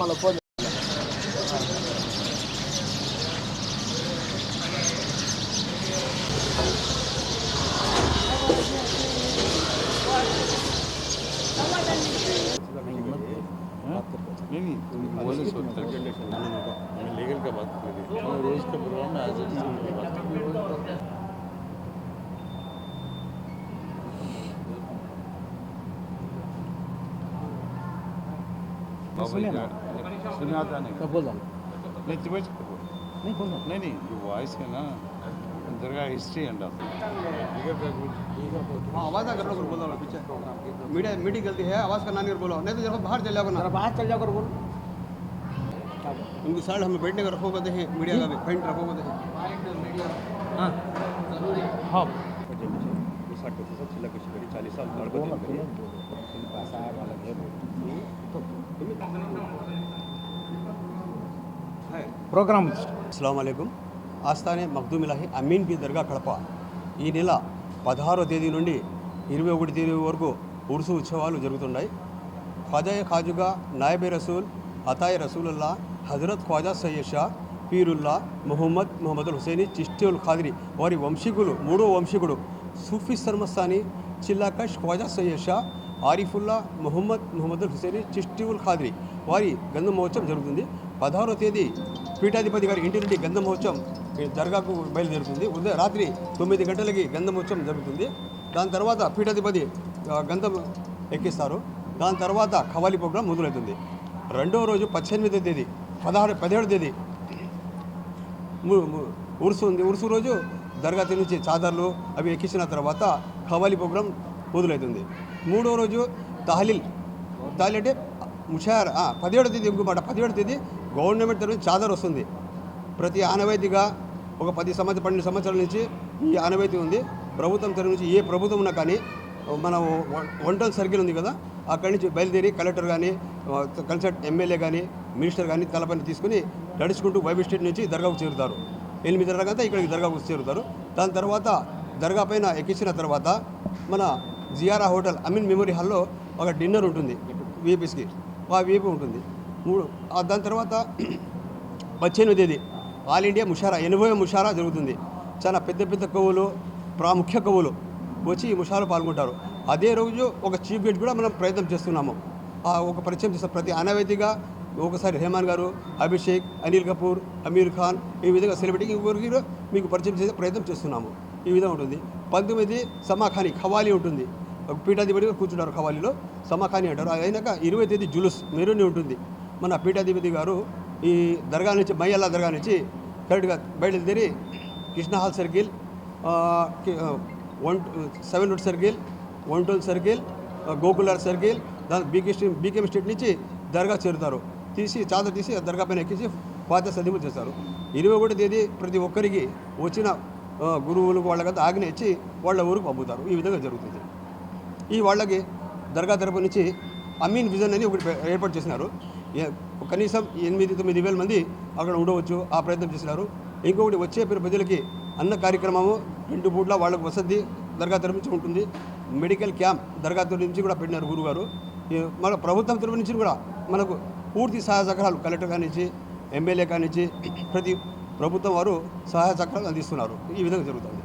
మళ్ళీ ఫోన్ नहीं बोले सोचते मैं लीगल का बात कर रही मैं रोज का प्रोग्राम में आज की बात कर रही सुना आता नहीं कब बोल नहीं तुम्हें नहीं बोल नहीं जो वॉइस है ना दरगाह हिस्ट्री एंड आवाज़ ना करना बोलो ना पीछे मीडिया मीटिंग गलती है आवाज़ करना नहीं बोलो नहीं तो जरा बाहर चल जाओ ना बाहर चल जाओ बोल उनकी साइड हमें बैठने का रखोगे तो है मीडिया का भी पेंट रखोगे तो है हाँ हाँ 40 साल ప్రోగ్రామ్ అస్సలాము అలైకుం ఆస్థానే మఖ్దూమ్ ఇలాహి అమీన్ పి దర్గా కడప ఈ నెల 16వ తేదీ నుండి 21వ తేదీ వరకు ఉర్సు ఉత్సవాలు జరుగుతున్నాయి. ఖ్వాజా ఖాజుగా నాయబే రసూల్ అతాయ్ రసూలుల్లా హజరత్ ఖ్వాజా సయ్యద్ షా పీరుల్లా ముహమ్మద్ హుసేని చిష్టియుల్ ఖాద్రి వారి వంశీకులు మూడో వంశీకుడు సూఫీ సర్మస్థాని చిల్లాకష్ ఖ్వాజా సయ్యద్ షా ఆరిఫుల్లా ముహమ్మద్ హుసేని చిష్టియుల్ ఖాద్రి వారి గంధం మహోత్సవం జరుగుతుంది. 16వ తేదీ పీఠాధిపతి గారి ఇంటి నుండి గంధం మహోత్సవం దర్గాకు బయలుదేరుతుంది. ఉదయం రాత్రి 9 గంటలకి గంధం మహోత్సవం జరుగుతుంది. దాని తర్వాత పీఠాధిపతి గంధం ఎక్కిస్తారు. దాని తర్వాత ఖవాలి ప్రోగ్రాం మొదలవుతుంది. రెండవ రోజు 18వ తేదీ 17వ తేదీ ఉరుసు ఉంది. ఉరుసు రోజు దర్గా నుంచి చాదర్లు అవి ఎక్కించిన తర్వాత ఖవాలి ప్రోగ్రాం మొదలవుతుంది. మూడో రోజు తహలీల్ అంటే ముషార్ 17వ తేదీ ఇంకొకమాట 17వ తేదీ గవర్నమెంట్ తరఫు చాదర్ వస్తుంది. ప్రతి ఆనవాయితీగా ఒక 12 సంవత్సరాల నుంచి ఈ ఆనవాయితీ ఉంది. ప్రభుత్వం తరఫు నుంచి ఏ ప్రభుత్వం ఉన్నా కానీ మన వంటల్ సర్కిల్ ఉంది కదా అక్కడి నుంచి బయలుదేరి కలెక్టర్ కానీ కన్సల్ట్ ఎమ్మెల్యే కానీ మినిస్టర్ కానీ తలపని తీసుకుని నడుచుకుంటూ వైబీ స్టేట్ నుంచి దర్గాకు చేరుతారు. 8 తర్వాత ఇక్కడికి దర్గాకు చేరుతారు. దాని తర్వాత దర్గా పైన ఎక్కించిన తర్వాత మన జియారా హోటల్ అమీన్ మెమోరీ హాల్లో ఒక డిన్నర్ ఉంటుంది వీపీస్కి ఆ వీపీ ఉంటుంది. దాని తర్వాత 18వ తేదీ ఆల్ ఇండియా ముషారా 80వ ముషారా జరుగుతుంది. చాలా పెద్ద పెద్ద కవులు ప్రాముఖ్య కవులు వచ్చి ఈ ముషారాలో పాల్గొంటారు. అదే రోజు ఒక చీఫ్ గెస్ట్ కూడా మనం ప్రయత్నం చేస్తున్నాము. ఒక పరిచయం చేస్తాం ప్రతి ఆనవాయితీగా ఒకసారి రెహమాన్ గారు, అభిషేక్, అనిల్ కపూర్, అమీర్ ఖాన్ ఈ విధంగా సెలబ్రిటీ ఇంకొకరికి మీకు పరిచయం చేసే ప్రయత్నం చేస్తున్నాము. ఈ విధంగా ఉంటుంది. 19 సమాఖాని ఖవాలి ఉంటుంది. పీఠాధిపతి కూర్చుంటారు ఖవాలీలో సమాఖాని అంటారు. అయినాక 20వ తేదీ జులుస్ మెరూని ఉంటుంది. మన పీఠాధిపతి గారు ఈ దర్గా నుంచి మయ్యల్లా దర్గా నుంచి కరెక్ట్గా బయలుదేరి Krishna hall circle 7 road circle 1 toll circle Gokular circle దాని బీకేఎం స్ట్రీట్ నుంచి దర్గా చేరుతారు. చాదర్ తీసి దర్గా పైన ఎక్కించి పాత సదింపులు చేస్తారు. 21వ తేదీ ప్రతి ఒక్కరికి వచ్చిన గురువులకు వాళ్ళకంతా ఆజ్ఞ ఇచ్చి వాళ్ళ ఊరికి పంపుతారు. ఈ విధంగా జరుగుతుంది. ఈ వాళ్ళకి దర్గా తరపు నుంచి అమీన్ విజన్ అని ఒకటి ఏర్పాటు చేసినారు. కనీసం 8-9 వేల మంది అక్కడ ఉండవచ్చు. ఆ ప్రయత్నం చేసినారు. ఇంకొకటి వచ్చే ప్రజలకి అన్న కార్యక్రమము 2 పూట్ల వాళ్ళకు వసతి దర్గా తరపు నుంచి ఉంటుంది. మెడికల్ క్యాంప్ దర్గా తరపు నుంచి కూడా పెట్టినారు గురుగారు. మన ప్రభుత్వం తరపు నుంచి కూడా మనకు పూర్తి సహాయ సహకారాలు కలెక్టర్ కానించి ఎమ్మెల్యే కానించి ప్రతి ప్రభుత్వం వారు సహాయ సహకారాలు అందిస్తున్నారు. ఈ విధంగా జరుగుతుంది.